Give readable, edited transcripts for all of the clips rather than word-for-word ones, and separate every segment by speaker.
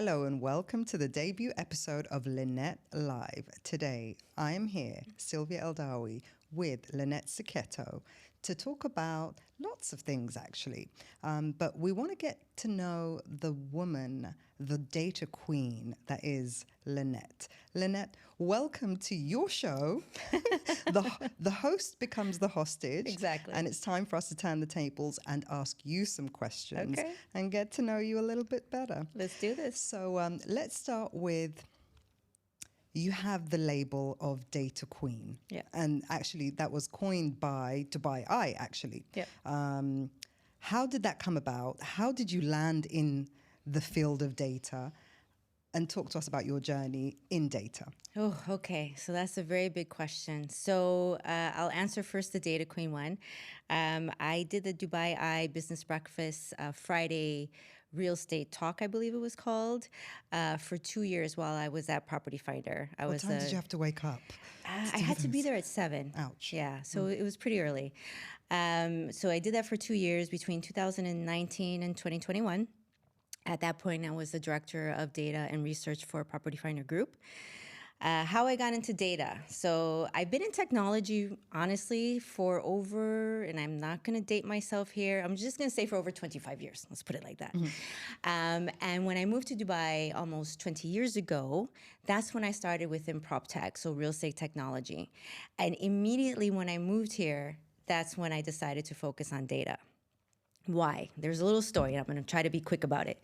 Speaker 1: Hello and welcome to the debut episode of Lynnette Live. Today, I am here, Sylvia Eldawi, with Lynnette Sacchetto to talk about lots of things, actually. But we want to get to know the woman, the data queen that is Lynnette. Lynnette, welcome to your show. The host becomes the hostage.
Speaker 2: Exactly.
Speaker 1: And it's time for us to turn the tables and ask you some questions and get to know you a little bit better.
Speaker 2: Let's do this.
Speaker 1: So let's start with, you have the label of Data Queen.
Speaker 2: Yeah.
Speaker 1: And actually that was coined by Dubai Eye, actually.
Speaker 2: Yeah.
Speaker 1: How did that come about? How did you land in the field of data? And talk to us about your journey in data.
Speaker 2: Oh, okay. So that's a very big question. So I'll answer first the Data Queen one. I did the Dubai Eye Business Breakfast Friday Real Estate Talk, I believe it was called, for 2 years while I was at Property Finder.
Speaker 1: What time did you have to wake up?
Speaker 2: I had to be there at 7.
Speaker 1: Ouch.
Speaker 2: Yeah, so it was pretty early. So I did that for 2 years between 2019 and 2021. At that point, I was the director of data and research for Property Finder Group. How I got into data. So I've been in technology, honestly, for over, and I'm not going to date myself here, I'm just going to say for over 25 years. Let's put it like that. Mm-hmm. And when I moved to Dubai almost 20 years ago, that's when I started within PropTech, so real estate technology. And immediately when I moved here, that's when I decided to focus on data. Why? There's a little story. I'm going to try to be quick about it.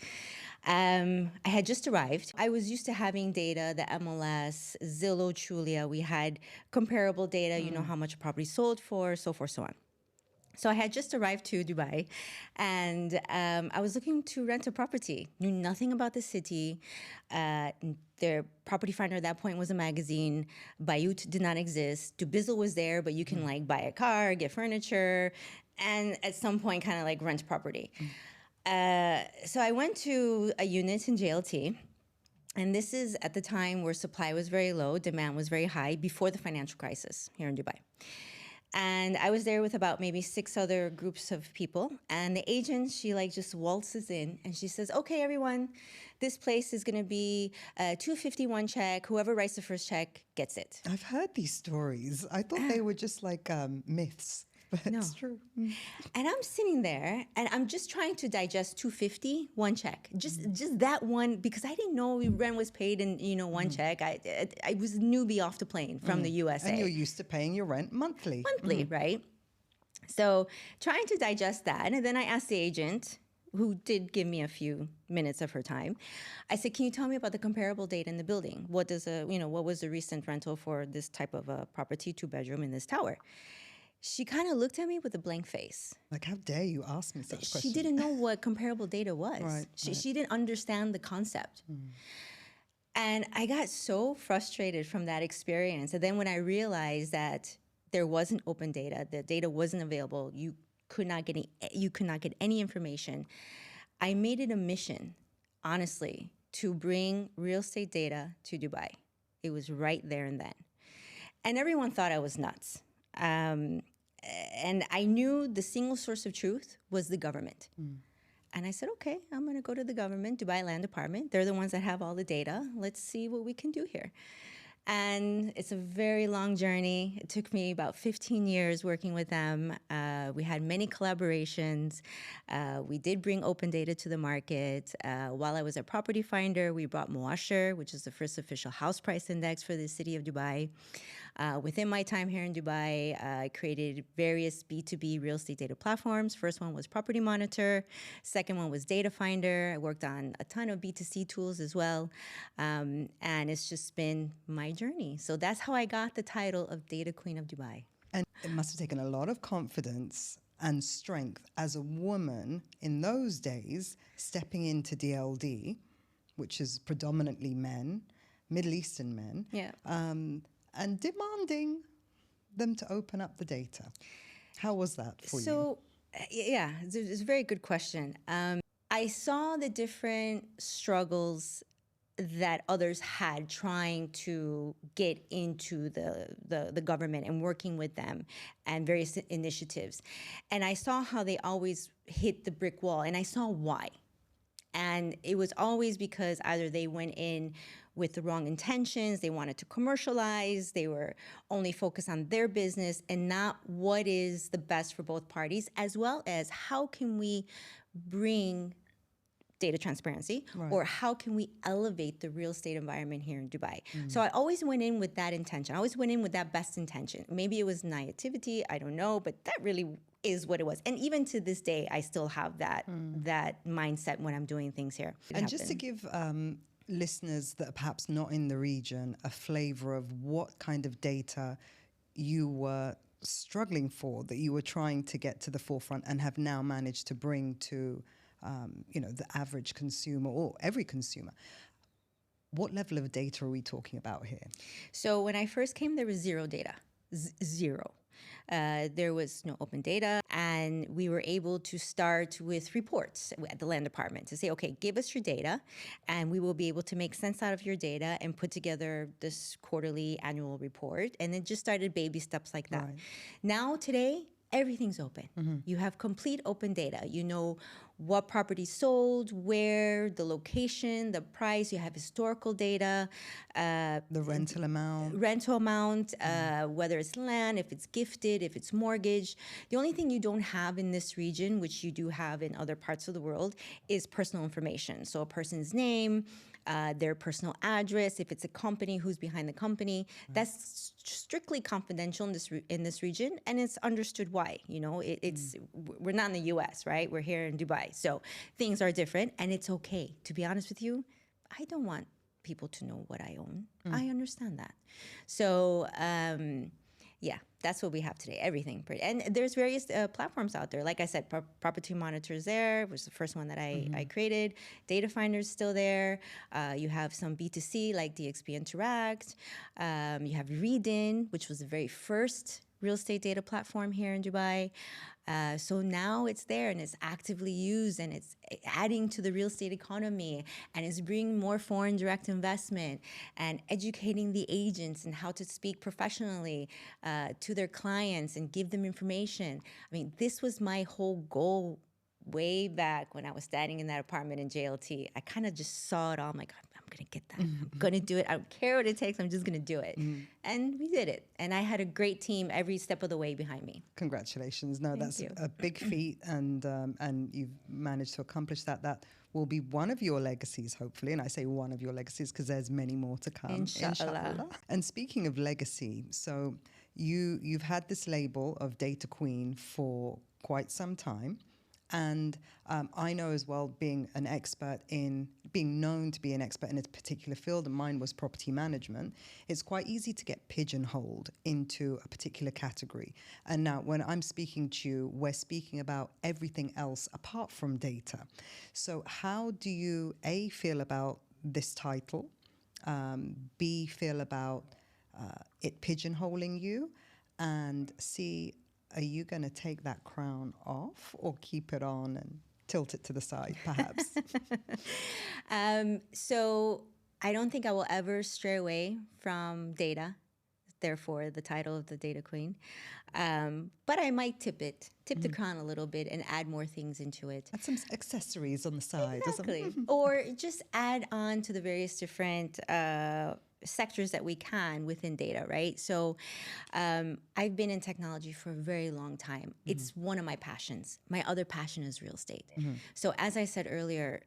Speaker 2: I had just arrived. I was used to having data, the MLS, Zillow, Trulia. We had comparable data, you know, how much a property sold for, so forth, so on. So I had just arrived to Dubai, and I was looking to rent a property. Knew nothing about the city. Their Property Finder at that point was a magazine. Bayut did not exist. Dubizzle was there, but you can like buy a car, get furniture, and at some point kind of like rent property. So I went to a unit in JLT. And this is at the time where supply was very low, demand was very high before the financial crisis here in Dubai. And I was there with about maybe 6 other groups of people. And the agent, she like just waltzes in and she says, okay, everyone, this place is going to be a 251 check. Whoever writes the first check gets it.
Speaker 1: I've heard these stories. I thought they were just like myths. But
Speaker 2: No.
Speaker 1: it's true.
Speaker 2: And I'm sitting there and I'm just trying to digest 250, one check. Just that one, because I didn't know rent was paid in, you know, one check. I was a newbie off the plane from the USA.
Speaker 1: And you're used to paying your rent monthly.
Speaker 2: Right? So trying to digest that. And then I asked the agent, who did give me a few minutes of her time. I said, can you tell me about the comparable data in the building? What was the recent rental for this type of a property, 2-bedroom in this tower? She kind of looked at me with a blank face.
Speaker 1: Like, how dare you ask me such questions?
Speaker 2: She didn't know what comparable data was.
Speaker 1: Right.
Speaker 2: She didn't understand the concept. And I got so frustrated from that experience. And then when I realized that there wasn't open data, the data wasn't available, you could not get any information, I made it a mission, honestly, to bring real estate data to Dubai. It was right there and then. And everyone thought I was nuts. And I knew the single source of truth was the government. And I said, okay, I'm going to go to the government, Dubai Land Department. They're the ones that have all the data. Let's see what we can do here. And it's a very long journey. It took me about 15 years working with them. We had many collaborations. We did bring open data to the market. While I was at Property Finder, we brought Muasher, which is the first official house price index for the city of Dubai. Within my time here in Dubai, I created various B2B real estate data platforms. First one was Property Monitor. Second one was Data Finder. I worked on a ton of B2C tools as well. And it's just been my journey. So that's how I got the title of Data Queen of Dubai.
Speaker 1: And it must have taken a lot of confidence and strength as a woman in those days, stepping into DLD, which is predominantly men, Middle Eastern men.
Speaker 2: Yeah.
Speaker 1: And demanding them to open up the data. How was that for you?
Speaker 2: So, yeah, it's a very good question. I saw the different struggles that others had trying to get into the government and working with them and various initiatives. And I saw how they always hit the brick wall, and I saw why. And it was always because either they went in with the wrong intentions, they wanted to commercialize, they were only focused on their business and not what is the best for both parties, as well as how can we bring data transparency, or how can we elevate the real estate environment here in Dubai. So I always went in with that intention. I always went in with that best intention. Maybe it was naivety, I don't know, but that really is what it was. And even to this day, I still have that mindset when I'm doing things here.
Speaker 1: And just to give listeners that are perhaps not in the region a flavor of what kind of data you were struggling for, that you were trying to get to the forefront and have now managed to bring to the average consumer or every consumer. What level of data are we talking about here?
Speaker 2: So when I first came, there was zero data, zero. There was no open data, and we were able to start with reports at the land department to say, okay, give us your data, and we will be able to make sense out of your data and put together this quarterly annual report. And it just started baby steps like that.
Speaker 1: Right.
Speaker 2: Now, today, everything's open. You have complete open data. You know what property sold, where, the location, the price. You have historical data.
Speaker 1: The rental amount.
Speaker 2: Whether it's land, if it's gifted, if it's mortgage. The only thing you don't have in this region, which you do have in other parts of the world, is personal information. So a person's name, their personal address, if it's a company, who's behind the company. That's strictly confidential in this region, and it's understood why. You know, we're not in the U.S., right? We're here in Dubai, so things are different, and it's okay. To be honest with you, I don't want people to know what I own. I understand that. So, yeah, that's what we have today. Everything. And there's various platforms out there. Like I said, Property Monitor's there, which was the first one that I created. Data Finder's still there. You have some B2C like DXP Interact. You have Readin, which was the very first real estate data platform here in Dubai. So now it's there and it's actively used, and it's adding to the real estate economy, and it's bringing more foreign direct investment and educating the agents and how to speak professionally to their clients and give them information. I mean, this was my whole goal way back when I was standing in that apartment in JLT. I kind of just saw it all. I'm like, I'm going to get that. I'm going to do it. I don't care what it takes. I'm just going to do it. And we did it. And I had a great team every step of the way behind me.
Speaker 1: Congratulations. No, that's a big feat, and you've managed to accomplish that. That will be one of your legacies, hopefully. And I say one of your legacies because there's many more to come.
Speaker 2: Inshallah.
Speaker 1: And speaking of legacy, so you've had this label of Data Queen for quite some time. And I know as well, being known to be an expert in a particular field, and mine was property management, it's quite easy to get pigeonholed into a particular category. And now when I'm speaking to you, we're speaking about everything else apart from data. So how do you, A, feel about this title, B, feel about it pigeonholing you, and C, are you going to take that crown off or keep it on and tilt it to the side, perhaps?
Speaker 2: So I don't think I will ever stray away from data, therefore the title of the Data Queen. But I might tip the crown a little bit and add more things into it.
Speaker 1: Add some accessories on the side.
Speaker 2: Exactly. Or just add on to the various different sectors that we can within data, right? So I've been in technology for a very long time. It's one of my passions. My other passion is real estate. So as I said earlier,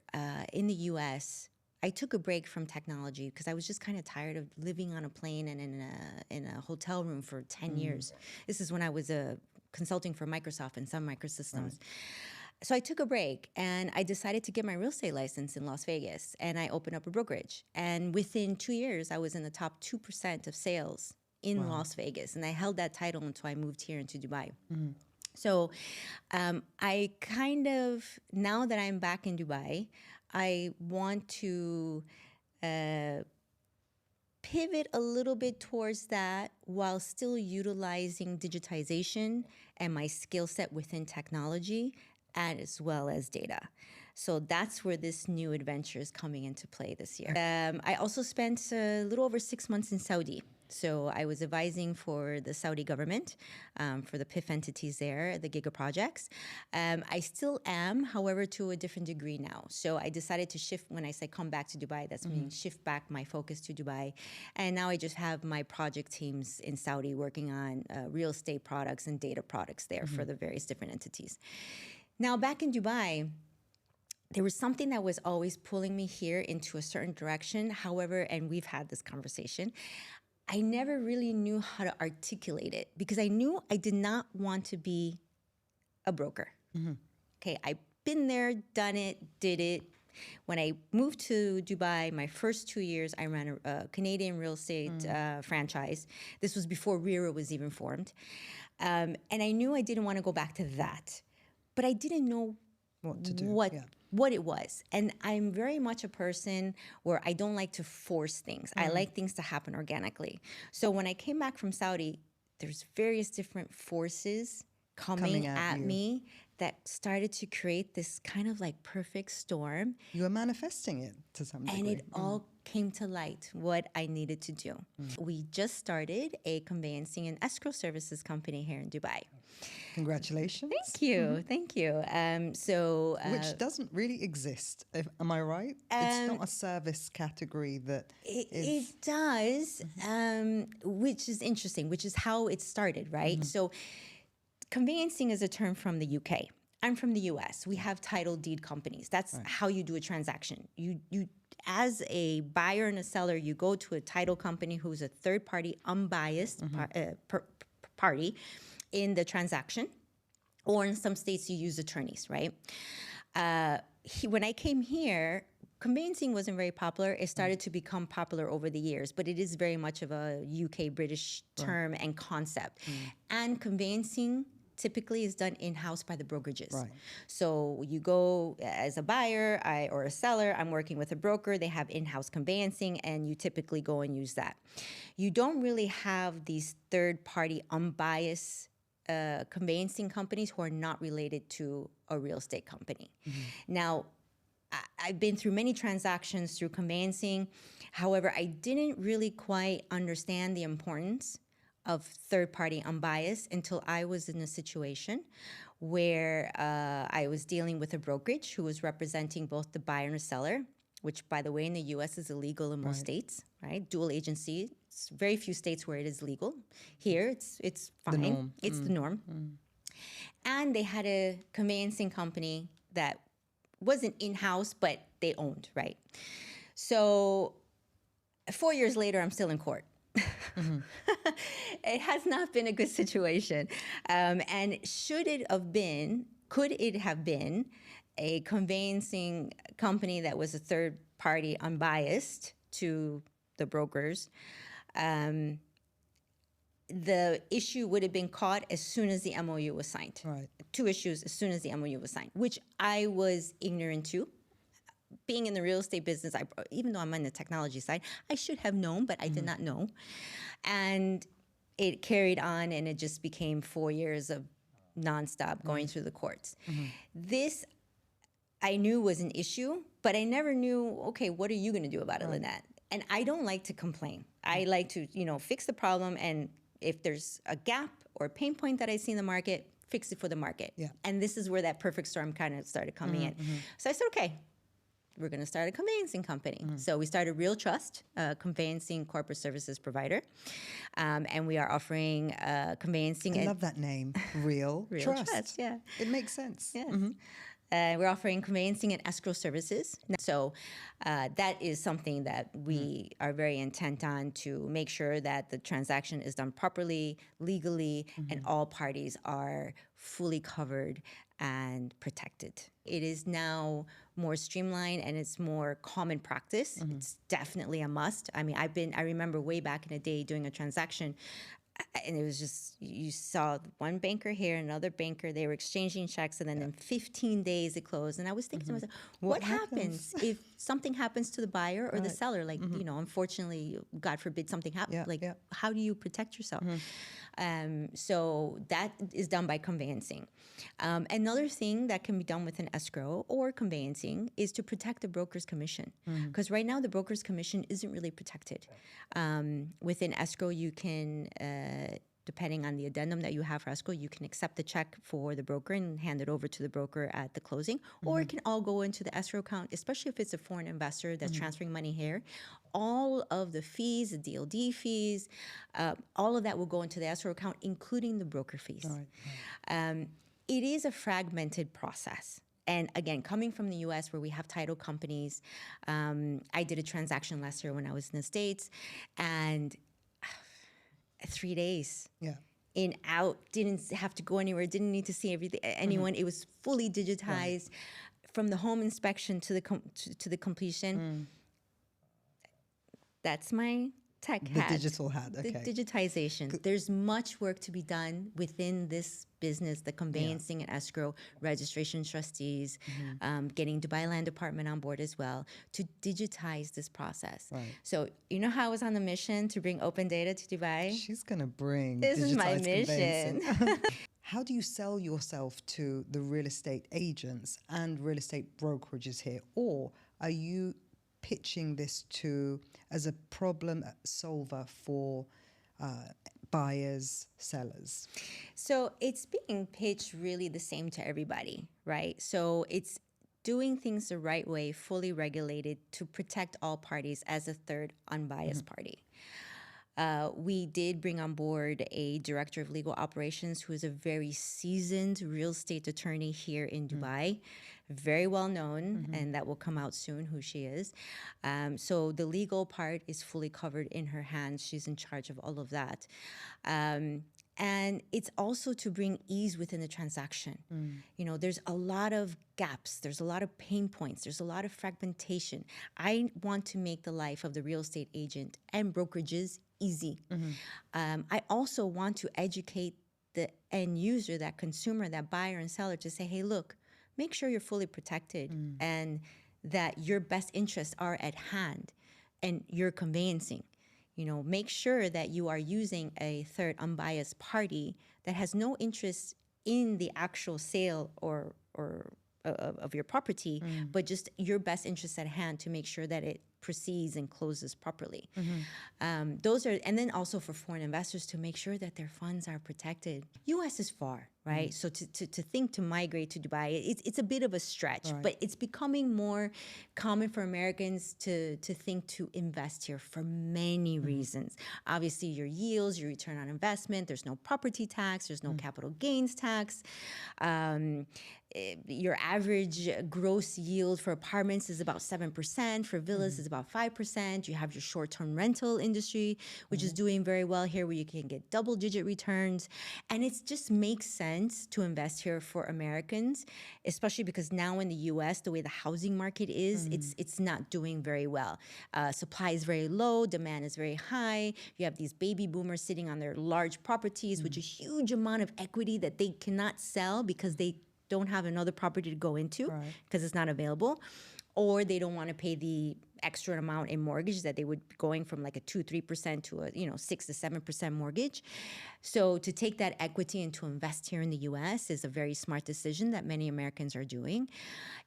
Speaker 2: in the US, I took a break from technology because I was just kind of tired of living on a plane and in a hotel room for 10 years. This is when I was consulting for Microsoft and Sun Microsystems. Right. So I took a break and I decided to get my real estate license in Las Vegas, and I opened up a brokerage. And within 2 years, I was in the top 2% of sales in Las Vegas. And I held that title until I moved here into Dubai. So I kind of, now that I'm back in Dubai, I want to pivot a little bit towards that while still utilizing digitization and my skill set within technology, and as well as data. So that's where this new adventure is coming into play this year. I also spent a little over 6 months in Saudi. So I was advising for the Saudi government, for the PIF entities there, the Giga projects. I still am, however, to a different degree now. So I decided to shift, when I say come back to Dubai, that's meaning shift back my focus to Dubai. And now I just have my project teams in Saudi working on real estate products and data products there for the various different entities. Now back in Dubai, there was something that was always pulling me here into a certain direction. However, and we've had this conversation, I never really knew how to articulate it because I knew I did not want to be a broker. Okay, I've been there, done it, did it. When I moved to Dubai, my first 2 years, I ran a Canadian real estate franchise. This was before RERA was even formed. And I knew I didn't want to go back to that. But I didn't know
Speaker 1: What to do?
Speaker 2: what it was. And I'm very much a person where I don't like to force things. I like things to happen organically. So when I came back from Saudi, there's various different forces coming at me that started to create this kind of like perfect storm.
Speaker 1: You were manifesting it to some degree.
Speaker 2: And it all came to light, what I needed to do. We just started a conveyancing and escrow services company here in Dubai.
Speaker 1: Congratulations.
Speaker 2: Thank you, thank you.
Speaker 1: Which doesn't really exist, am I right? It's not a service category that
Speaker 2: It does, which is interesting, which is how it started, right? So conveyancing is a term from the UK. I'm from the US. We have title deed companies. That's how you do a transaction. You as a buyer and a seller, you go to a title company who's a third party, unbiased party in the transaction, or in some states you use attorneys, right? When I came here, conveyancing wasn't very popular. It started to become popular over the years, but it is very much of a UK British term and concept. And conveyancing typically is done in-house by the brokerages.
Speaker 1: Right.
Speaker 2: So you go as a buyer or a seller, I'm working with a broker, they have in-house conveyancing, and you typically go and use that. You don't really have these third-party unbiased conveyancing companies who are not related to a real estate company. Now, I've been through many transactions through conveyancing. However, I didn't really quite understand the importance of third-party unbiased until I was in a situation where I was dealing with a brokerage who was representing both the buyer and the seller, which, by the way, in the U.S. is illegal in most states, right? Dual agency. It's very few states where it is legal. Here, it's fine.
Speaker 1: The norm.
Speaker 2: It's the norm. And they had a conveyancing company that wasn't in-house, but they owned, right? So 4 years later, I'm still in court. It has not been a good situation. And could it have been a conveyancing company that was a third party unbiased to the brokers, the issue would have been caught as soon as the MOU was signed.
Speaker 1: Right.
Speaker 2: 2 issues as soon as the MOU was signed, which I was ignorant to. Being in the real estate business, even though I'm on the technology side, I should have known, but I did not know. And it carried on, and it just became 4 years of nonstop going through the courts. This I knew was an issue, but I never knew, okay, what are you going to do about it, Lynnette? And I don't like to complain. I like to, fix the problem, and if there's a gap or a pain point that I see in the market, fix it for the market.
Speaker 1: Yeah.
Speaker 2: And this is where that perfect storm kind of started coming in. So I said, okay, we're going to start a conveyancing company. So we started Real Trust, a conveyancing corporate services provider. And we are offering conveyancing.
Speaker 1: I love that name, Real Trust.
Speaker 2: Yeah.
Speaker 1: It makes sense.
Speaker 2: Yes. We're offering conveyancing and escrow services. So that is something that we are very intent on, to make sure that the transaction is done properly, legally, and all parties are fully covered and protected. It is now more streamlined and it's more common practice. It's definitely a must. I mean, I remember way back in the day doing a transaction. and it was just, you saw one banker here, another banker, they were exchanging checks, and then in 15 days it closed. And I was thinking to myself, what happens if something happens to the buyer or the seller? Like, unfortunately, God forbid something happens. How do you protect yourself? So that is done by conveyancing. Another thing that can be done with an escrow or conveyancing is to protect the broker's commission. Because right now the broker's commission isn't really protected. Within escrow, you can, depending on the addendum that you have for escrow, you can accept the check for the broker and hand it over to the broker at the closing, or it can all go into the escrow account, especially if it's a foreign investor that's transferring money here. All of the fees, the DLD fees, all of that will go into the escrow account, including the broker fees. It is a fragmented process. And again, coming from the US where we have title companies, I did a transaction last year when I was in the States, and 3 days. In, out, didn't have to go anywhere, didn't need to see anyone. It was fully digitized from the home inspection to the completion. That's my tech hat.
Speaker 1: The digital hat, okay.
Speaker 2: The digitization. There's much work to be done within this business, the conveyancing and escrow, registration trustees, getting Dubai Land Department on board as well, to digitize this process. So you know how I was on the mission to bring open data to Dubai?
Speaker 1: She's going to bring
Speaker 2: This is my mission.
Speaker 1: How do you sell yourself to the real estate agents and real estate brokerages here? Or are you pitching this as a problem solver for buyers, sellers?
Speaker 2: So it's being pitched really the same to everybody, right? So it's doing things the right way, fully regulated, to protect all parties as a third unbiased party. We did bring on board a director of legal operations who is a very seasoned real estate attorney here in Dubai, very well known, and that will come out soon who she is. So the legal part is fully covered in her hands. She's in charge of all of that. And it's also to bring ease within the transaction. You know, there's a lot of gaps. There's a lot of pain points. There's a lot of fragmentation. I want to make the life of the real estate agent and brokerages easy. I also want to educate the end user, that consumer, that buyer and seller, to say, hey, look, make sure you're fully protected and that your best interests are at hand and you're conveyancing. You know, make sure that you are using a third unbiased party that has no interest in the actual sale or of your property, but just your best interests at hand to make sure that it proceeds and closes properly. Those are, and then also for foreign investors to make sure that their funds are protected. US is far, right? So to think to migrate to Dubai, it's a bit of a stretch, but it's becoming more common for Americans to think to invest here for many reasons. Obviously, your yields, your return on investment, there's no property tax, there's no capital gains tax. Your average gross yield for apartments is about 7%. For villas is about 5%. You have your short-term rental industry, which is doing very well here, where you can get double-digit returns. And it just makes sense to invest here for Americans, especially because now in the U.S., the way the housing market is, it's not doing very well. Supply is very low. Demand is very high. You have these baby boomers sitting on their large properties, with a huge amount of equity that they cannot sell because they don't have another property to go into because it's not available, or they don't want to pay the extra amount in mortgage that they would be going from like a 2-3% to a 6 to 7% mortgage. So to take that equity and to invest here in the U.S. is a very smart decision that many Americans are doing.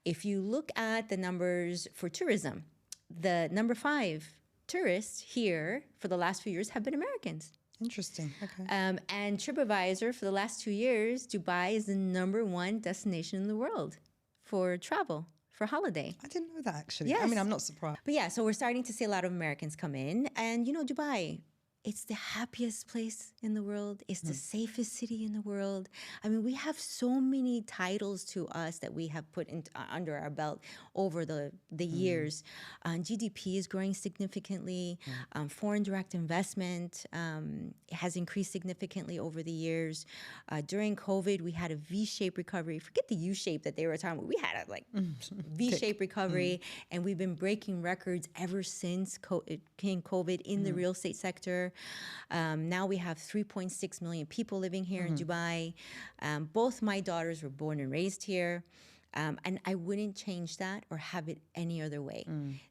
Speaker 2: If you look at the numbers for tourism, the number 5 tourists here for the last few years have been Americans.
Speaker 1: Interesting. Okay.
Speaker 2: And TripAdvisor, for the last 2 years, Dubai is the #1 destination in the world for travel, for holiday.
Speaker 1: I didn't know that, actually.
Speaker 2: Yes.
Speaker 1: I mean, I'm not surprised.
Speaker 2: But yeah, so we're starting to see a lot of Americans come in. And, you know, Dubai, it's the happiest place in the world. It's the safest city in the world. I mean, we have so many titles to us that we have put under our belt over the years. GDP is growing significantly. Foreign direct investment has increased significantly over the years. During COVID, we had a V-shaped recovery. Forget the U-shape that they were talking about. We had a V-shaped recovery, and we've been breaking records ever since COVID in the real estate sector. Now we have 3.6 million people living here in Dubai. Both my daughters were born and raised here. And I wouldn't change that or have it any other way.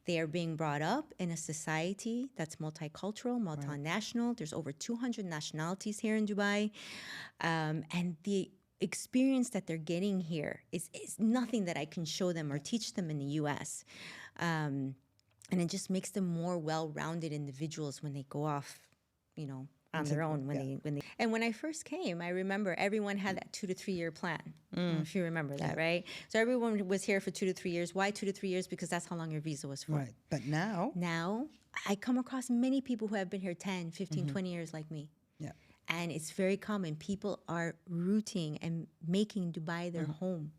Speaker 2: They are being brought up in a society that's multicultural, multinational. There's over 200 nationalities here in Dubai. And the experience that they're getting here is nothing that I can show them or teach them in the US. And it just makes them more well-rounded individuals when they go off, on their own and when I first came, I remember everyone had that 2 to 3 year plan. I don't know if you remember that, right? So everyone was here for 2 to 3 years. Why 2 to 3 years? Because that's how long your visa was for.
Speaker 1: Right. But now
Speaker 2: I come across many people who have been here 10, 15, 20 years like me.
Speaker 1: Yeah.
Speaker 2: And it's very common. People are rooting and making Dubai their home.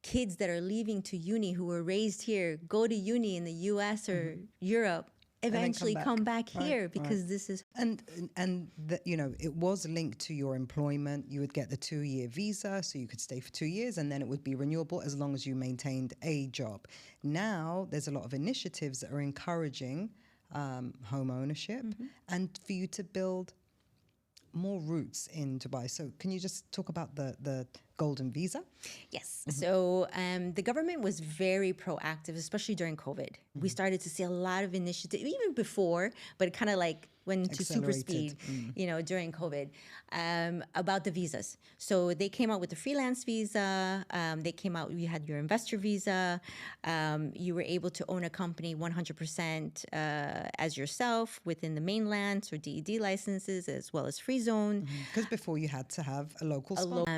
Speaker 2: Kids that are leaving to uni who were raised here, go to uni in the US or Europe, eventually come back here because this is
Speaker 1: and it was linked to your employment. You would get the 2-year visa, so you could stay for 2 years, and then it would be renewable as long as you maintained a job. Now there's a lot of initiatives that are encouraging home ownership and for you to build more roots in Dubai. So can you just talk about the golden visa?
Speaker 2: Yes. So the government was very proactive, especially during COVID. We started to see a lot of initiatives, even before, but it kind of like went to super speed, during COVID, about the visas. So they came out with the freelance visa. They came out, you had your investor visa. You were able to own a company 100% as yourself within the mainland, so DED licenses as well as free zone.
Speaker 1: Because before you had to have a local spot.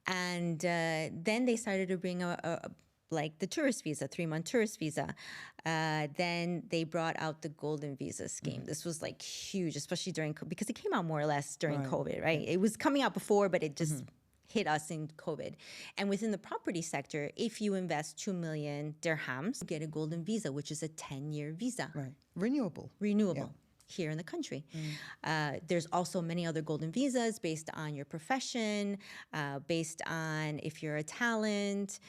Speaker 2: And then they started to bring like the tourist visa, 3-month tourist visa. Then they brought out the golden visa scheme. This was like huge, especially because it came out more or less during COVID, right? It was coming out before, but it just hit us in COVID. And within the property sector, if you invest 2 million dirhams, you get a golden visa, which is a 10-year visa.
Speaker 1: Right. Renewable.
Speaker 2: Yeah. Here in the country. There's also many other golden visas based on your profession, based on if you're a talent,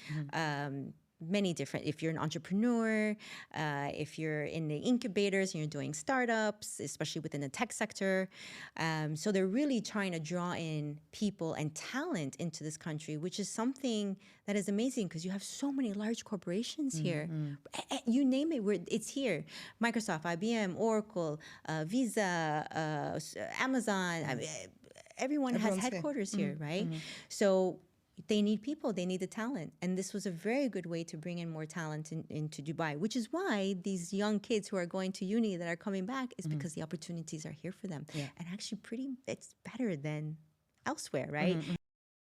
Speaker 2: many different, if you're an entrepreneur, if you're in the incubators and you're doing startups, especially within the tech sector. So they're really trying to draw in people and talent into this country, which is something that is amazing because you have so many large corporations here. You name it, it's here. Microsoft, IBM, Oracle, Visa, Amazon, everyone's has headquarters here, right? So they need people, they need the talent. And this was a very good way to bring in more talent into Dubai, which is why these young kids who are going to uni that are coming back is because the opportunities are here for them. And actually it's better than elsewhere, right?